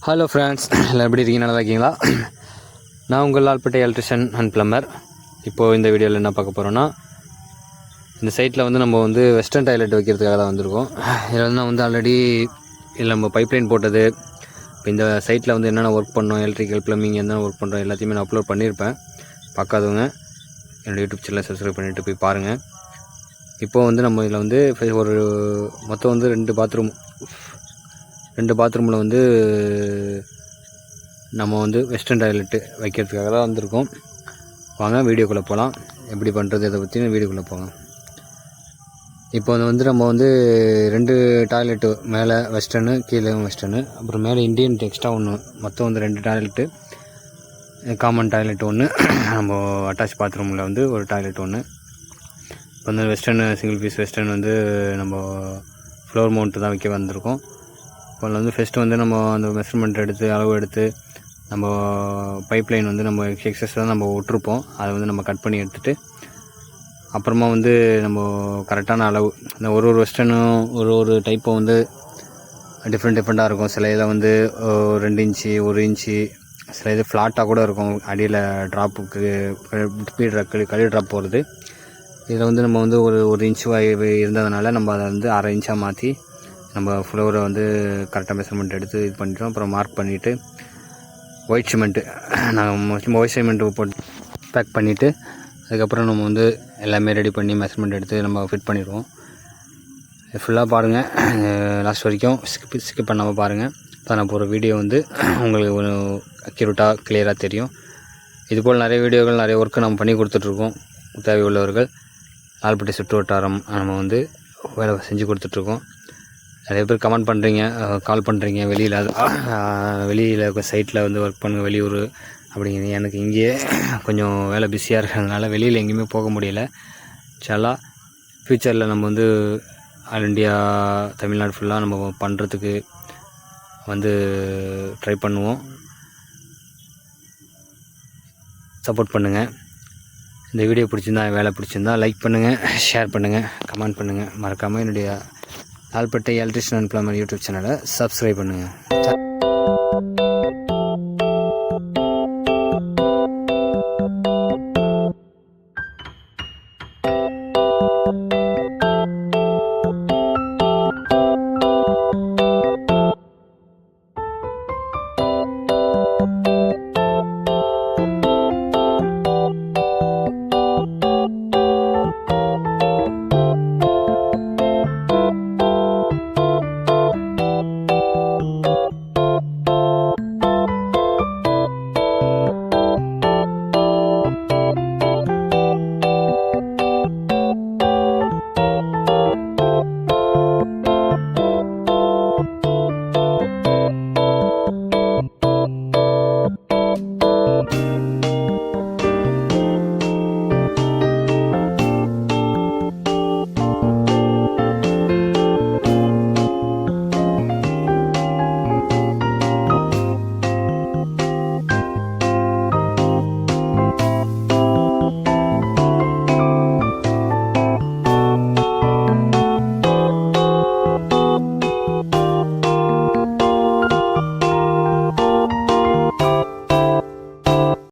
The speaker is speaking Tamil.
ஹலோ ஃப்ரெண்ட்ஸ், எல்லாம் எப்படி இருக்கீங்க? நல்லா இருக்கீங்களா? நான் உங்கள் லால்பேட்டை எலக்ட்ரிஷியன் அண்ட் ப்ளம்பர். இப்போது இந்த வீடியோவில் என்ன பார்க்க போகிறோன்னா, இந்த சைட்டில் வந்து நம்ம வந்து வெஸ்டர்ன் டாய்லெட் வைக்கிறதுக்காக தான் வந்திருக்கோம். இதில் வந்து நான் வந்து ஆல்ரெடி இதில் நம்ம பைப்லைன் போட்டது, இப்போ இந்த சைட்டில் வந்து என்னென்ன ஒர்க் பண்ணோம், எலக்ட்ரிக்கல் ப்ளம்பிங் என்னென்ன ஒர்க் பண்ணுறோம் எல்லாத்தையுமே நான் அப்லோட் பண்ணியிருப்பேன். பார்க்காதவங்க என்னோடய யூடியூப் சேனலை சப்ஸ்கிரைப் பண்ணிவிட்டு போய் பாருங்கள். இப்போது வந்து நம்ம இதில் வந்து ஒரு மொத்தம் வந்து ரெண்டு பாத்ரூமில் வந்து நம்ம வந்து வெஸ்டர்ன் டாய்லெட்டு வைக்கிறதுக்காக தான் வந்திருக்கோம். வாங்க வீடியோக்குள்ளே போகலாம். எப்படி பண்ணுறது இதை பற்றி வீடியோக்குள்ளே போகலாம். இப்போ வந்து நம்ம வந்து 2 டாய்லெட்டு, மேலே வெஸ்டர்னு கீழே வெஸ்டர்னு, அப்புறம் மேலே இண்டியன் எக்ஸ்ட்ரா ஒன்று, மொத்தம் வந்து 2 டாய்லெட்டு, காமன் டாய்லெட் ஒன்று, நம்ம அட்டாச் பாத்ரூமில் வந்து ஒரு டாய்லெட் ஒன்று. இப்போ வந்து வெஸ்டர்னு சிங்கிள் பீஸ் வெஸ்டர்ன் வந்து நம்ம ஃப்ளோர் மவுண்ட்டு தான் வைக்க வந்திருக்கோம். இப்போ வந்து ஃபஸ்ட்டு வந்து நம்ம அந்த மெஷர்மெண்ட் எடுத்து அளவு எடுத்து நம்ம பைப்லைன் வந்து நம்ம எக்ஸஸ் தான் நம்ம விட்டுருப்போம், அதை வந்து நம்ம கட் பண்ணி எடுத்துகிட்டு அப்புறமா வந்து நம்ம கரெக்டான அளவு இந்த ஒரு வெஸ்டர்னும் ஒரு டைப்பும் வந்து டிஃப்ரெண்ட்டாக இருக்கும். சில இதில் வந்து 2 இன்ச்சு 1 இன்ச்சு, சில இது ஃப்ளாட்டாக கூட இருக்கும். அடியில் ட்ராப்புக்கு கழி ட்ராப் போகிறது. இதில் வந்து நம்ம வந்து ஒரு இன்ச்சு இருந்ததுனால நம்ம அதை வந்து 1/2 இன்ச்சாக மாற்றி நம்ம ஃப்ளோரை வந்து கரெக்டாக மெஷர்மெண்ட் எடுத்து இது பண்ணிட்டோம். அப்புறம் மார்க் பண்ணிவிட்டு ஒயிட் சிமெண்ட்டு நாங்கள் மோஸ்ட்லி ஒயிட் சிமெண்ட்டு போட்டு பேக் பண்ணிவிட்டு அதுக்கப்புறம் நம்ம வந்து எல்லாமே ரெடி பண்ணி மெஷர்மெண்ட் எடுத்து நம்ம ஃபிட் பண்ணிடுவோம். ஃபுல்லாக பாருங்கள், லாஸ்ட் வரைக்கும் ஸ்கிப் பண்ணாமல் பாருங்கள். இப்போ நான் போகிற வீடியோ வந்து உங்களுக்கு ஒரு அக்யூரேட்டாக கிளியராக தெரியும். இதுபோல் நிறைய வீடியோக்கள் நிறைய ஒர்க்கு நம்ம பண்ணி கொடுத்துட்ருக்கோம். தேவை உள்ளவர்கள் லால்பேட்டை சுற்று வட்டாரம் நம்ம வந்து வேலை செஞ்சு கொடுத்துட்ருக்கோம். நிறைய பேர் கமெண்ட் பண்ணுறீங்க, கால் பண்ணுறீங்க, வெளியில் சைட்டில் வந்து ஒர்க் பண்ணுங்க வெளியூர் அப்படிங்கிறது. எனக்கு இங்கேயே கொஞ்சம் வேலை பிஸியாக இருக்கிறதுனால வெளியில் எங்கேயுமே போக முடியல. இன்ஷாஅல்லாஹ் ஃப்யூச்சரில் நம்ம வந்து ஆல் இண்டியா தமிழ்நாடு ஃபுல்லாக நம்ம பண்ணுறதுக்கு வந்து ட்ரை பண்ணுவோம். சப்போர்ட் பண்ணுங்கள். இந்த வீடியோ பிடிச்சிருந்தா, வேலை பிடிச்சிருந்தா லைக் பண்ணுங்கள், ஷேர் பண்ணுங்கள், கமெண்ட் பண்ணுங்கள். மறக்காமல் என்னுடைய Lalpet electrician and plumber YouTube சேனலை சப்ஸ்கிரைப் பண்ணுங்கள்.